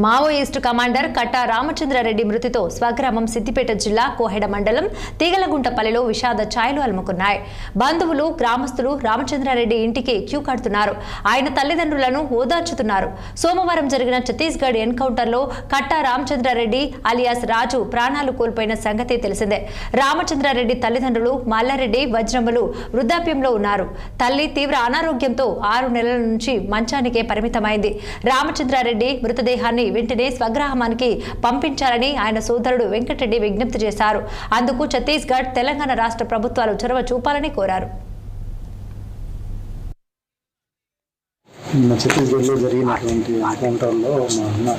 Maoist commander కట్టా రామచంద్రారెడ్డి మృతితో స్వగ్రామం సిద్దిపేట జిల్లా కోహెడ మండలం తీగలగుంటపల్లిలో విషాద ఛాయలు అలుముకున్నాయి. బంధువులు, గ్రామస్తులు రామచంద్రారెడ్డి ఇంటికి క్యూ కడుతున్నారు. ఆయన తల్లిదండ్రులను ఓదార్చుతున్నారు. సోమవారం జరిగిన ఛత్తీస్గఢ్ ఎన్కౌంటర్లో కట్టా రామచంద్రారెడ్డి అలియాస్ రాజు ప్రాణాలు కోల్పోయిన సంగతి తెలిసిందే. రామచంద్రారెడ్డి తల్లిదండ్రులు మల్లారెడ్డి వజ్రములు వృద్ధాప్యంలో ఉన్నారు. తల్లి తీవ్ర అనారోగ్యంతో 6 నెలల నుంచి మంచానికే పరిమితమైంది. రామచంద్రారెడ్డి మృతదేహాన్ని వెంటనే స్వగ్రామానికి పంపించాలని ఆయన సోదరుడు వెంకటరెడ్డి విజ్ఞప్తి చేశారు. అందుకు ఛత్తీస్గఢ్, తెలంగాణ రాష్ట్ర ప్రభుత్వాలు చొరవ చూపాలని కోరారు. ఛత్తీస్గఢ్లో జరిగినటువంటి ఎన్కౌంటర్లో మా అన్న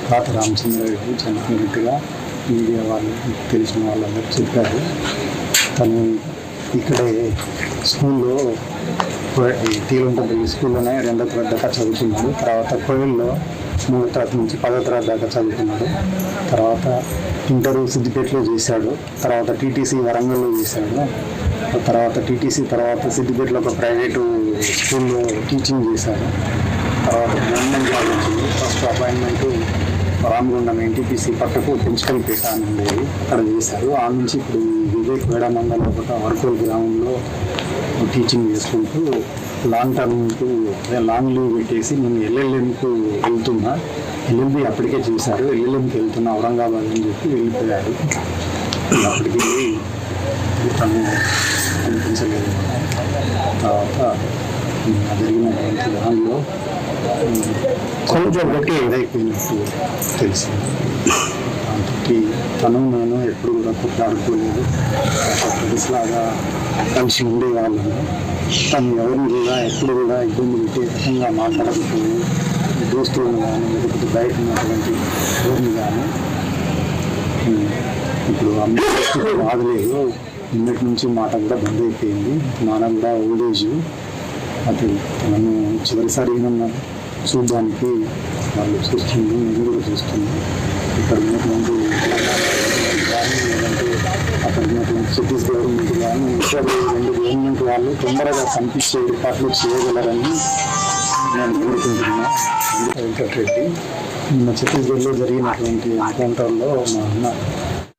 తాత రామచంద్రారెడ్డి చనిపోయినట్టుగా మీడియా వాళ్ళు, తెలిసిన వాళ్ళందరూ చెప్పారు. తను ఇక్కడే స్కూల్లో తీగలగుంటపల్లి స్కూల్లోనే 2వ తరగతి దాకా చదువుకున్నాడు. తర్వాత కోవిల్లో 3వ తరగతి నుంచి 10వ తరగతి దాకా చదువుకున్నాడు. తర్వాత ఇంటర్ సిద్దిపేటలో చేశాడు. తర్వాత టీటీసీ వరంగల్లో చేశాడు. తర్వాత టీటీసీ తర్వాత సిద్దిపేటలో ఒక ప్రైవేటు స్కూల్లో టీచింగ్ చేశాడు. తర్వాత గవర్నమెంట్ కాలేజ్ వచ్చింది. ఫస్ట్ అపాయింట్మెంటు రామగుండం ఎన్టీపీసీ పక్కకు ప్రిన్సిపల్ పేట అని ఉండేది, అక్కడ చేశారు. ఆ నుంచి ఇప్పుడు వివేక్ వేడమండలం ఒక వర్కోల్ గ్రామంలో టీచింగ్ చేసుకుంటూ లాంగ్ టర్మ్కు లాంగ్ లీవ్ పెట్టేసి నేను ఎల్ఎల్ఎంకు వెళ్తున్నా, ఎల్ఎల్బి అప్పటికే చేశారు, ఎల్ఎల్ఎంకి వెళ్తున్నా ఔరంగాబాద్ అని చెప్పి వెళ్ళిపోయారు. అప్పటికి తను అనిపించలేదు. తర్వాత జరిగినటువంటి దానిలో కొంచెం బట్టి ఏదైపోయినట్టు తెలిసింది. దాంతో తను నేను ఎప్పుడు కూడా కొట్లాడుకోలేదు, ఫ్రెండ్స్లాగా కలిసి ఉండేవాళ్ళము. తను ఎవరిని కూడా ఎప్పుడు కూడా ఇబ్బంది పెట్టే రకంగా మాట్లాడకపోయి దోస్తులను కానీ లేకపోతే బయట ఉన్నటువంటి ఎవరిని కానీ ఇప్పుడు అమ్మాయి బాధలేదు. నిన్నటి నుంచి మాట కూడా బంద్ అయిపోయింది. నాన్న కూడా ఓల్డేజ్. అది నన్ను చివరిసారిగా చూడడానికి వాళ్ళు చూస్తుంది, నేను కూడా చూస్తుంది. ఇక్కడ ఉన్నటువంటి కానీ లేదంటే అక్కడ ఉన్నటువంటి ఛత్తీస్గఢ్ గవర్నమెంట్ కానీ ఇక్కడ 2 గవర్నమెంట్ వాళ్ళు తొందరగా కనిపించే ఏర్పాట్లు చేయగలరని నేను కోరుకుంటున్నాను. వెంకటరెడ్డి ఛత్తీస్గఢ్లో జరిగినటువంటి ఎన్కౌంటర్లో మా అన్న